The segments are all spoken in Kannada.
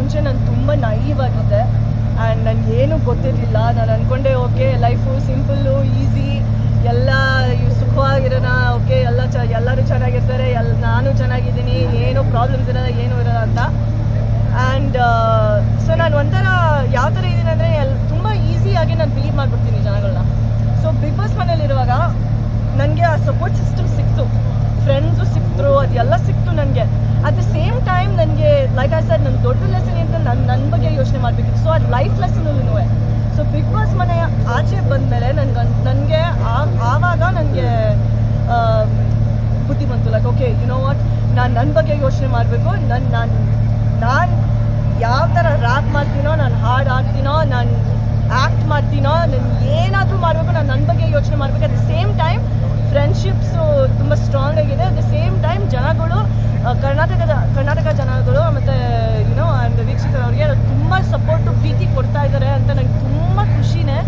ಮುಂಚೆ ನಾನು ತುಂಬ ನೈವ್ ಆಗಿದ್ದೆ ಆ್ಯಂಡ್ ನನಗೇನು ಗೊತ್ತಿರಲಿಲ್ಲ. ನಾನು ಅಂದ್ಕೊಂಡೆ ಓಕೆ ಲೈಫು ಸಿಂಪಲ್ಲು ಈಸಿ, ಎಲ್ಲ ಸುಖವಾಗಿರೋಣ, ಓಕೆ ಎಲ್ಲರೂ ಚೆನ್ನಾಗಿರ್ತಾರೆ, ನಾನು ಚೆನ್ನಾಗಿದ್ದೀನಿ, ಏನೂ ಪ್ರಾಬ್ಲಮ್ಸ್ ಇರೋಲ್ಲ, ಏನೂ ಇರೋಲ್ಲ ಅಂತ. ಆ್ಯಂಡ್ ಸೊ ನಾನು ಒಂಥರ ಯಾವ ಥರ ಇದ್ದೀನಿ ಅಂದರೆ ತುಂಬ ಈಸಿಯಾಗಿ ನಾನು ಬಿಲೀವ್ ಮಾಡಿಬಿಡ್ತೀನಿ ಜನಗಳನ್ನ. ಸೊ ಬಿಗ್ ಬಾಸ್ ಮನೇಲಿರುವಾಗ ನನಗೆ ಆ ಸಪೋರ್ಟ್ ಸಿಸ್ಟಮ್ ಸಿಕ್ತು, ಫ್ರೆಂಡ್ಸು ಸಿಕ್ತರು, ಅದೆಲ್ಲ ಸಿಕ್ತು ನನಗೆ. ಅಟ್ ದ ಸೇಮ್ ಟೈಮ್ ನನಗೆ ಲೈಕ್ ಆ ಸರ್ ನನ್ನ ದೊಡ್ಡ ಲೆಸನ್ ಅಂತ ನನ್ನ ಬಗ್ಗೆ ಯೋಚನೆ ಮಾಡಬೇಕಿತ್ತು. ಸೊ ಅದು ಲೈಫ್ ಲೆಸನಲ್ಲೂ. ಸೊ ಬಿಗ್ ಬಾಸ್ ಮನೆಯ ಆಚೆ ಬಂದಮೇಲೆ ನನಗೆ ಆವಾಗ ನನಗೆ ಬುದ್ಧಿ ಬಂತು. Like okay you know what, ನಾನು ನನ್ನ ಬಗ್ಗೆ ಯೋಚನೆ ಮಾಡಬೇಕು. ನಾನು ಯಾವ ಥರ ರ್ಯಾಪ್ ಮಾಡ್ತೀನೋ, ನಾನು ಹಾಡು ಹಾಡ್ತೀನೋ, ನಾನು ಆ್ಯಕ್ಟ್ ಮಾಡ್ತೀನೋ, ನಾನು ಏನಾದರೂ ಮಾಡಬೇಕು, ನಾನು ನನ್ನ ಬಗ್ಗೆ ಯೋಚನೆ ಮಾಡಬೇಕು. ಅಟ್ ದ ಸೇಮ್ ಟೈಮ್ ಫ್ರೆಂಡ್ಶಿಪ್ಸು ತುಂಬ ಸ್ಟ್ರಾಂಗ್ ಆಗಿದೆ. ಅಟ್ ದ ಸೇಮ್ ಟೈಮ್ ಜನಗಳು, ಕರ್ನಾಟಕ ಜನಗಳು ಮತ್ತು ಯುನೋ ಆ್ಯಂಡ್ ವೀಕ್ಷಕರವ್ರಿಗೆ ತುಂಬ ಸಪೋರ್ಟು, ಪ್ರೀತಿ ಕೊಡ್ತಾ ಇದ್ದಾರೆ ಅಂತ ನಂಗೆ ತುಂಬ ಖುಷಿನೇ.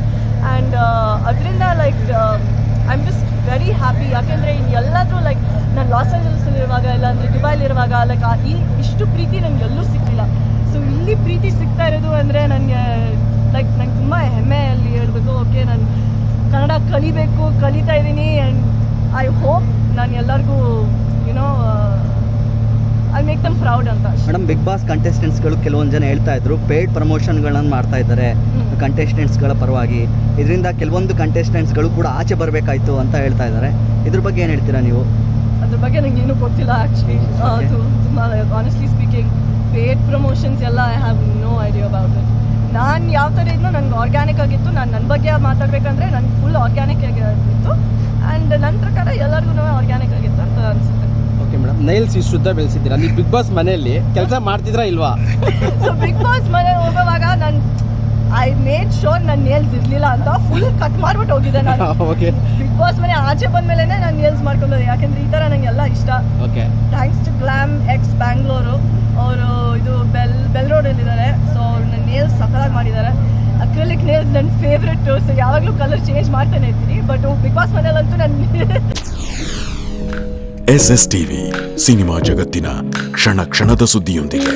ಆ್ಯಂಡ್ ಅದರಿಂದ like I am just very happy. ಯಾಕೆಂದರೆ ಎಲ್ಲಾದರೂ ಲೈಕ್ ನಾನು ಲಾಸ್ ಏಂಜಲೀಸಲ್ಲಿರುವಾಗ ಇಲ್ಲಾಂದರೆ ದುಬೈಲಿರುವಾಗ ಲೈಕ್ ಇಷ್ಟು ಪ್ರೀತಿ ನನಗೆ ಎಲ್ಲೂ ಸಿಕ್ಕಿಲ್ಲ. ಸೊ ಇಲ್ಲಿ ಪ್ರೀತಿ ಸಿಗ್ತಾ ಇರೋದು ಅಂದರೆ ನನಗೆ ಲೈಕ್ ನಂಗೆ ತುಂಬ ಹೆಮ್ಮೆಯಲ್ಲಿ ಹೇಳ್ಬೇಕು. ಓಕೆ ನಾನು ಕನ್ನಡ ಕಲಿತಾ ಇದ್ದೀನಿ. ಆ್ಯಂಡ್ ಐ ಹೋಪ್ ನಾನು ಎಲ್ಲರಿಗೂ you know I make them proud ಅಂತ. ಮೇಡಮ್, ಬಿಗ್ ಬಾಸ್ ಕಂಟೆಸ್ಟೆಂಟ್ಸ್ಗಳು ಕೆಲವೊಂದು ಜನ ಹೇಳ್ತಾ ಇದ್ರು ಪೇಯ್ಡ್ ಪ್ರಮೋಷನ್ಗಳನ್ನು ಮಾಡ್ತಾ ಇದ್ದಾರೆ ಕಂಟೆಸ್ಟೆಂಟ್ಸ್ಗಳ ಪರವಾಗಿ. ಇದರಿಂದ ಕೆಲವೊಂದು ಕಂಟೆಸ್ಟೆಂಟ್ಸ್ಗಳು ಕೂಡ ಆಚೆ ಬರಬೇಕಾಯ್ತು ಅಂತ ಹೇಳ್ತಾ ಇದ್ದಾರೆ. ಇದ್ರ ಬಗ್ಗೆ ಏನು ಹೇಳ್ತೀರಾ ನೀವು? ಅದ್ರ ಬಗ್ಗೆ ನಂಗೆ ಏನೂ ಗೊತ್ತಿಲ್ಲ ಆ್ಯಕ್ಚುಲಿ. ತುಂಬ ಆನೆಸ್ಟ್ಲಿ ಸ್ಪೀಕಿಂಗ್ ಪೇಯ್ಡ್ ಪ್ರಮೋಷನ್ಸ್ ಎಲ್ಲ I have no idea about it. ನಾನು ಯಾವ ಥರ ಇದ್ನೋ ನನಗೆ ಆರ್ಗ್ಯಾನಿಕ್ ಆಗಿತ್ತು. ನಾನು ನನ್ನ ಬಗ್ಗೆ ಮಾತಾಡಬೇಕಂದ್ರೆ ನನಗೆ ಫುಲ್ ಆರ್ಗ್ಯಾನಿಕ್ ಆಗಿತ್ತು. ಆ್ಯಂಡ್ ನನ್ನ ಪ್ರಕಾರ ಎಲ್ಲರಿಗೂ ಆರ್ಗ್ಯಾನಿಕ್ ಆಗಿತ್ತು ಅಂತ ಅನಿಸುತ್ತೆ. ಓಕೆ ಮೇಡಮ್, ನೈಲ್ಸ್ ಇಷ್ಟುದ್ದ ಬೆಳೆಸಿದ್ದೀರಾ, ನೀವು ಬಿಗ್ ಬಾಸ್ ಮನೆಯಲ್ಲಿ ಕೆಲಸ ಮಾಡ್ತಿದ್ರಾ ಇಲ್ವಾ? ಸೊ ಬಿಗ್ ಬಾಸ್ ಮನೆ ಹೋಗೋವಾಗ ನಾನು ಐ ಮೇಡ್ ಶೋರ್ ನನ್ನ ನೇಲ್ಸ್ ಇರಲಿಲ್ಲ ಅಂತ ಫುಲ್ ಕಟ್ ಮಾಡ್ಬಿಟ್ಟು ಹೋಗಿದ್ದೆ ನಾನು. ಓಕೆ, ಬಿಗ್ ಬಾಸ್ ಮನೆ ಆಚೆ ಬಂದಮೇಲೆ ನಾನು ನೇಲ್ಸ್ ಮಾಡ್ಕೊಂಡೆ. ಯಾಕೆಂದರೆ ಈ ಥರ ನನಗೆಲ್ಲ ಇಷ್ಟ. Okay, thanks to glam X Bangalore, ಅವರು ಇದು ಬೆಲ್ ರೋಡಲ್ಲಿದ್ದಾರೆ. ಸೊ ಅವ್ರು ನನ್ನ ನೇಲ್ಸ್ ಸಕಲಾಗಿ ಮಾಡಿದ್ದಾರೆ. ಅಕ್ರಿಲಿಕ್ ನೇಲ್ಸ್ ನನ್ನ ಫೇವ್ರೆಟ್ಟು. ಸೊ ಯಾವಾಗಲೂ ಕಲರ್ ಚೇಂಜ್ ಮಾಡ್ತಾನೆ ಇರ್ತೀನಿ. ಬಟ್ ಬಿಗ್ ಬಾಸ್ ಮನೆಯಲ್ಲಂತೂ ನನ್ನ SS TV ಸಿನಿಮಾ ಜಗತ್ತಿನ ಕ್ಷಣ ಕ್ಷಣದ ಸುದ್ದಿಯೊಂದಿಗೆ.